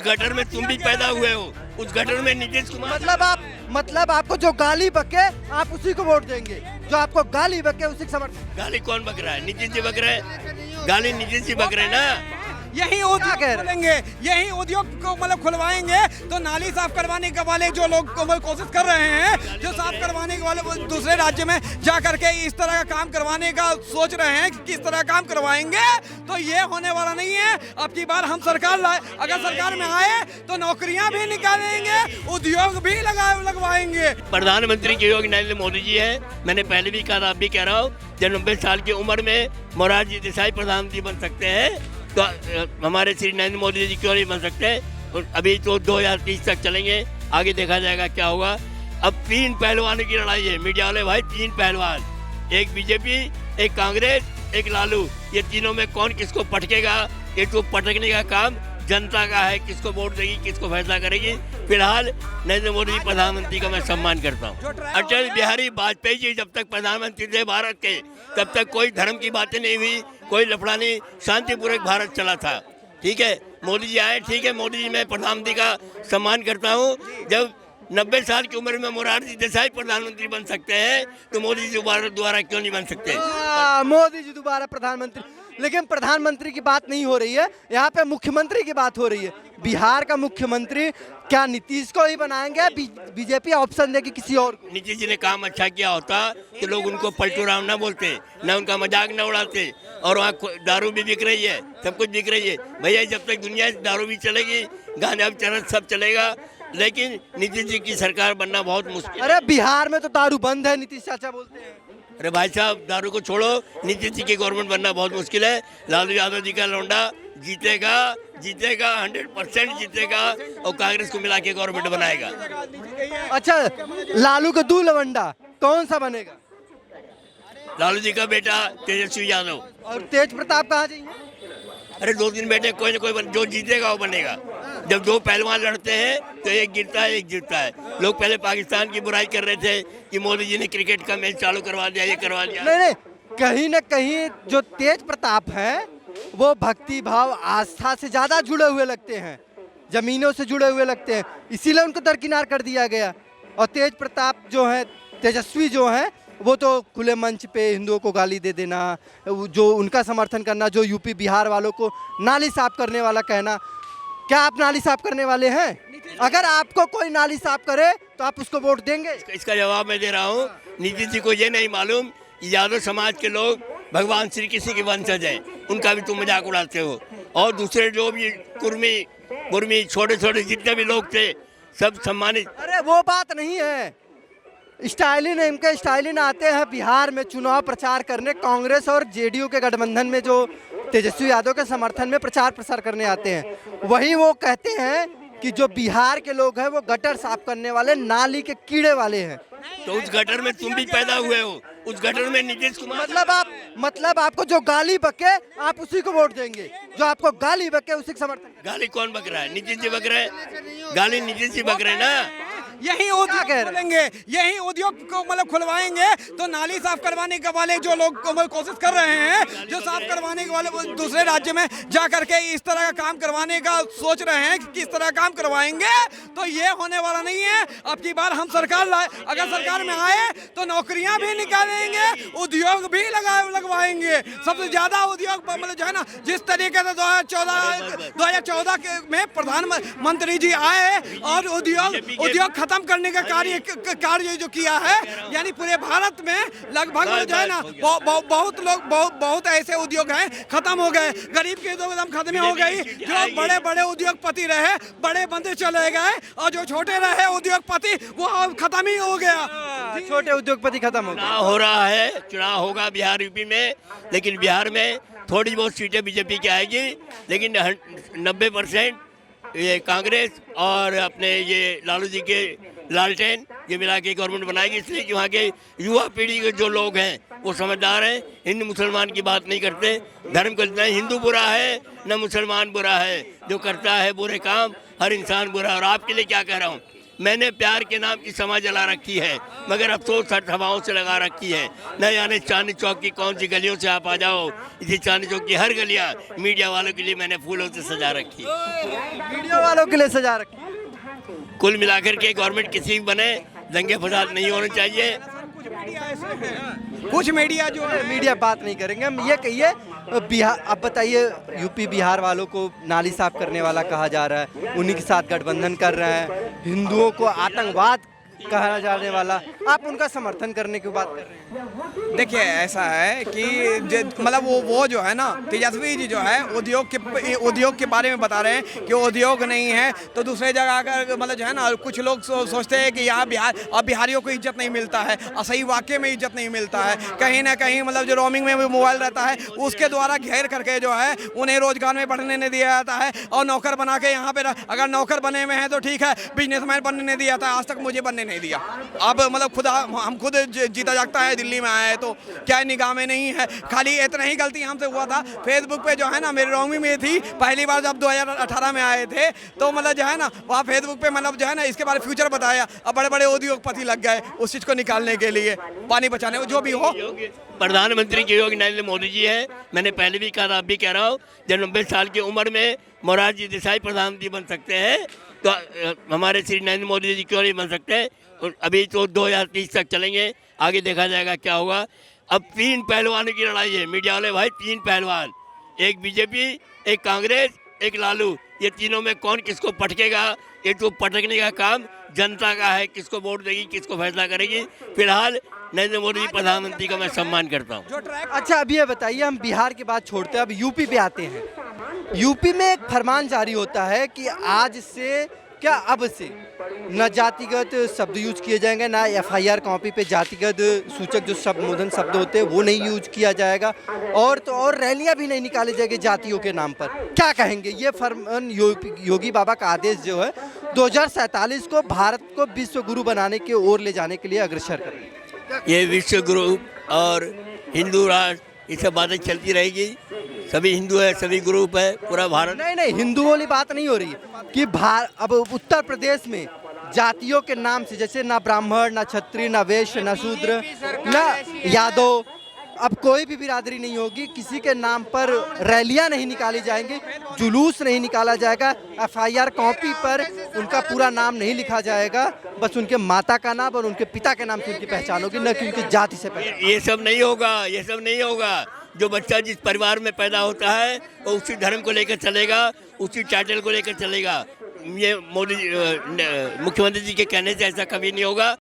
Gutter में तुम भी पैदा हुए हो, उस गटर में नीतीश कुमार। मतलब आपको जो गाली बके आप उसी को वोट देंगे, जो आपको गाली बके उसी का समर्थन। गाली कौन बक रहा है? नीतीश जी बक रहे हैं, गाली नीतीश जी बक रहे हैं ना। यही उद्योग खोलेंगे, यही उद्योग को मतलब खुलवाएंगे तो नाली साफ करवाने के वाले जो लोग कोशिश कर रहे हैं, जो साफ करवाने के वाले दूसरे राज्य में जा करके इस तरह का काम करवाने का सोच रहे हैं कि किस तरह काम करवाएंगे, तो ये होने वाला नहीं है। अब की बार हम सरकार अगर सरकार में आए तो नौकरियां भी निकालेंगे, उद्योग भी लगवाएंगे। प्रधानमंत्री के योगी नरेंद्र मोदी जी है। मैंने पहले भी कहा, अब भी कह रहा हूँ, जब 90 साल की उम्र में मोरारजी देसाई प्रधानमंत्री बन सकते हैं तो हमारे श्री नरेंद्र मोदी जी क्यों नहीं बन सकते? अभी तो 2030 तक चलेंगे, आगे देखा जाएगा क्या होगा। अब 3 पहलवानों की लड़ाई है मीडिया वाले भाई, 3 पहलवान, एक बीजेपी, एक कांग्रेस, एक लालू। ये तीनों में कौन किसको पटकेगा? ये तो पटकने का काम जनता का है, किसको वोट देगी, किसको फैसला करेगी। फिलहाल नरेंद्र मोदी प्रधानमंत्री का मैं सम्मान करता हूँ। अटल बिहारी वाजपेयी जी जब तक प्रधानमंत्री थे भारत के, तब तक कोई धर्म की बातें नहीं हुई, कोई लफड़ा नहीं, शांतिपूर्वक भारत चला था। ठीक है, मोदी जी आए, ठीक है, मोदी जी मैं प्रधानमंत्री का सम्मान करता हूँ। जब 90 साल की उम्र में मोरारजी देसाई प्रधानमंत्री बन सकते हैं तो मोदी जी दोबारा क्यों नहीं बन सकते? मोदी जी दोबारा प्रधानमंत्री, लेकिन प्रधानमंत्री की बात नहीं हो रही है, यहाँ पे मुख्यमंत्री की बात हो रही है। बिहार का मुख्यमंत्री क्या नीतीश को ही बनाएंगे? बीजेपी ऑप्शन देगी किसी और को? नीतीश जी ने काम अच्छा किया होता तो लोग उनको पलटू राम ना बोलते, ना उनका मजाक न उड़ाते। और वहाँ दारू भी बिक रही है, सब कुछ बिक रही है भैया। जब तक दुनिया दारू भी चलेगी, गांजा चरस सब चलेगा, लेकिन नीतीश जी की सरकार बनना बहुत मुश्किल। अरे बिहार में तो दारू बंद है, नीतीश चाचा बोलते हैं। अरे भाई साहब, दारू को छोड़ो, नीतीश जी की गवर्नमेंट बनना बहुत मुश्किल है। लालू यादव जी का लौंडा जीतेगा 100% जीतेगा और कांग्रेस को मिला के गवर्नमेंट बनाएगा। अच्छा, लालू का दू लवंडा कौन सा बनेगा? लालू जी का बेटा तेजस्वी यादव। और तेज प्रताप कहाँ जाएंगे? अरे 2-3 बेटे कोई ना कोई जो जीतेगा वो बनेगा। जब 2 पहलवान लड़ते हैं तो एक गिरता है, एक जीतता है। लोग पहले पाकिस्तान की बुराई कर रहे थे कि मोदी जी ने क्रिकेट का मैच चालू करवा दिया, ये करवा दिया। नहीं, कहीं न कहीं जो तेज प्रताप है वो भक्ति भाव आस्था से ज्यादा जुड़े हुए लगते हैं, जमीनों से जुड़े हुए लगते हैं, इसीलिए उनको दरकिनार कर दिया गया। और तेज प्रताप जो है, तेजस्वी जो है, वो तो खुले मंच पे हिंदुओं को गाली दे देना, जो उनका समर्थन करना, जो यूपी बिहार वालों को नाली साफ करने वाला कहना। क्या आप नाली साफ करने वाले हैं? अगर आपको कोई नाली साफ करे तो आप उसको वोट देंगे? इसका जवाब मैं दे रहा हूँ। नीतीश जी को ये नहीं मालूम कि यादव समाज के लोग भगवान श्री कृष्ण के वंशज हैं, उनका भी तुम मजाक उड़ाते हो। और दूसरे जो भी कुर्मी मुर्मी छोटे छोटे जितने भी लोग थे सब सम्मानित। अरे वो बात नहीं है, स्टालिन आते हैं बिहार में चुनाव प्रचार करने, कांग्रेस और जेडीयू के गठबंधन में जो तेजस्वी यादव के समर्थन में प्रचार प्रसार करने आते हैं, वही वो कहते हैं कि जो बिहार के लोग हैं वो गटर साफ करने वाले, नाली के कीड़े वाले हैं। तो उस गटर में तुम भी पैदा हुए हो, उस गटर में नीतीश कुमार। मतलब आपको जो गाली बके आप उसी को वोट देंगे, जो आपको गाली बके उसी का समर्थन। गाली कौन बक रहा है? नीतीश जी बक रहे हैं, गाली नीतीश जी बक रहे हैं ना। यही उद्योग खोलेंगे, यही उद्योग को मतलब खुलवाएंगे तो नाली साफ करवाने के वाले जो लोग कोशिश कर रहे हैं, जो साफ करवाने के वाले दूसरे राज्य में जा करके इस तरह का काम करवाने का सोच रहे हैं कि किस तरह काम करवाएंगे, तो ये होने वाला नहीं है। अब की बार हम सरकार अगर सरकार में आए तो नौकरियां भी निकालेंगे, उद्योग भी लगवाएंगे। सबसे ज्यादा उद्योग मतलब जो है ना, जिस तरीके से 2014 में प्रधानमंत्री जी आए और उद्योग खत्म करने का कार्य जो किया है, यानी पूरे भारत में लगभग जो है ना बहुत लोग बहुत ऐसे उद्योग हैं खत्म हो गए। गरीब के तो एकदम खत्म हो गई। जो बड़े बड़े उद्योगपति रहे, बड़े बंदे चले गए, और जो छोटे रहे उद्योगपति वो खत्म ही हो गया। छोटे उद्योगपति खत्म हो गए। चुनाव हो रहा है, चुनाव होगा बिहार यूपी में, लेकिन बिहार में थोड़ी बहुत सीटें बीजेपी की आएगी, लेकिन 90% ये कांग्रेस और अपने ये लालू जी के लालटेन ये मिला के गवर्नमेंट बनाएगी। इसलिए कि वहाँ के युवा पीढ़ी के जो लोग हैं वो समझदार हैं, हिंदू मुसलमान की बात नहीं करते। धर्म को न हिंदू बुरा है न मुसलमान बुरा है, जो करता है बुरे काम हर इंसान बुरा है। और आपके लिए क्या कह रहा हूँ, मैंने प्यार के नाम की समा जला रखी है, मगर अफसोस सभाओं से लगा रखी है। न जाने चांदनी चौक की कौन सी गलियों से आप आ जाओ, इसी चांदनी चौक की हर गलियां मीडिया वालों के लिए मैंने फूलों से सजा रखी है। मीडिया वालों के लिए सजा रखी है। कुल मिलाकर के गवर्नमेंट किसी भी बने, दंगे फसाद नहीं होने चाहिए। कुछ मीडिया जो है मीडिया बात नहीं करेंगे हम। ये कहिए बिहार, अब बताइए यूपी बिहार वालों को नाली साफ करने वाला कहा जा रहा है, उन्हीं के साथ गठबंधन कर रहे हैं, हिंदुओं को आतंकवाद कहा जाने वाला, आप उनका समर्थन करने की बात कर रहे हैं। देखिए ऐसा है कि मतलब वो जो है ना, तेजस्वी जी जो है उद्योग के बारे में बता रहे हैं कि उद्योग नहीं है, तो दूसरे जगह अगर मतलब जो है ना, कुछ लोग सोचते हैं कि यहाँ बिहारियों को इज्जत नहीं मिलता है, और सही वाकई में इज्जत नहीं मिलता है। कहीं ना कहीं मतलब जो रोमिंग में मोबाइल रहता है उसके द्वारा घेर करके जो है उन्हें रोजगार में बढ़ने नहीं दिया जाता है, और नौकर बना के यहाँ पे अगर नौकर बने हुए हैं तो ठीक है, बिजनेसमैन बनने नहीं दिया था, आज तक मुझे बनने नहीं दिया। अब मतलब हम खुद जीता जागता है, दिल्ली में आए तो क्या निगाह में नहीं है। खाली इतना ही गलती हमसे हुआ था, फेसबुक पे जो है ना, मेरी रोमी में थी पहली बार जब 2018 में आए थे, तो मतलब जो है ना वहाँ फेसबुक पे मतलब जो है ना इसके बारे में फ्यूचर बताया, अब बड़े बड़े उद्योगपति लग गए उस चीज़ को निकालने के लिए, पानी बचाने जो भी हो। प्रधानमंत्री के योगी नरेंद्र मोदी जी है। मैंने पहले भी कहा, अब भी कह रहा हूँ, जब 90 साल की उम्र में मोरारजी देसाई प्रधानमंत्री बन सकते हैं तो हमारे श्री नरेंद्र मोदी जी क्यों नहीं बन सकते। अभी तो 2030 तक चलेंगे, आगे देखा जाएगा क्या होगा। अब 3 पहलवानों की लड़ाई है, मीडिया वाले भाई, 3 पहलवान, एक बीजेपी, एक कांग्रेस, एक लालू, ये तीनों में कौन किसको पटकेगा, ये तो पटकने का काम जनता का है, किसको वोट देगी, किसको फैसला करेगी। फिलहाल नरेंद्र मोदी जी प्रधानमंत्री का मैं सम्मान करता हूँ। अच्छा, अभी ये बताइए, हम बिहार की बात छोड़ते हैं, अब यूपी पे आते हैं। यूपी में एक फरमान जारी होता है कि आज से, क्या अब से न जातिगत शब्द यूज किए जाएंगे, ना एफआईआर कॉपी पे जातिगत सूचक जो संबोधन शब्द होते हैं वो नहीं यूज किया जाएगा, और तो और रैलियां भी नहीं निकाली जाएगी जातियों के नाम पर। क्या कहेंगे, ये फरमान योगी बाबा का आदेश जो है 2047 को भारत को विश्व गुरु बनाने की ओर ले जाने के लिए अग्रसर करेंगे। ये विश्व गुरु और हिंदू राष्ट्र, ये सब बातें चलती रहेगी। सभी हिंदू है, सभी ग्रुप है, पूरा भारत। नहीं, हिंदुओं वाली बात नहीं हो रही है कि अब उत्तर प्रदेश में जातियों के नाम से, जैसे ना ब्राह्मण, ना क्षत्रिय, ना वैश्य, ना शूद्र, ना यादव, अब कोई भी बिरादरी नहीं होगी, किसी के नाम पर रैलियां नहीं निकाली जाएंगी, जुलूस नहीं निकाला जाएगा, एफआईआर कॉपी पर उनका पूरा नाम नहीं लिखा जाएगा, बस उनके माता का नाम और उनके पिता के नाम से उनकी पहचान होगी, न कि उनकी जाति से पहचान। ये सब नहीं होगा, ये सब नहीं होगा। जो बच्चा जिस परिवार में पैदा होता है वो उसी धर्म को लेकर चलेगा, उसी टाइटल को लेकर चलेगा। ये मोदी मुख्यमंत्री जी के कहने से ऐसा कभी नहीं होगा।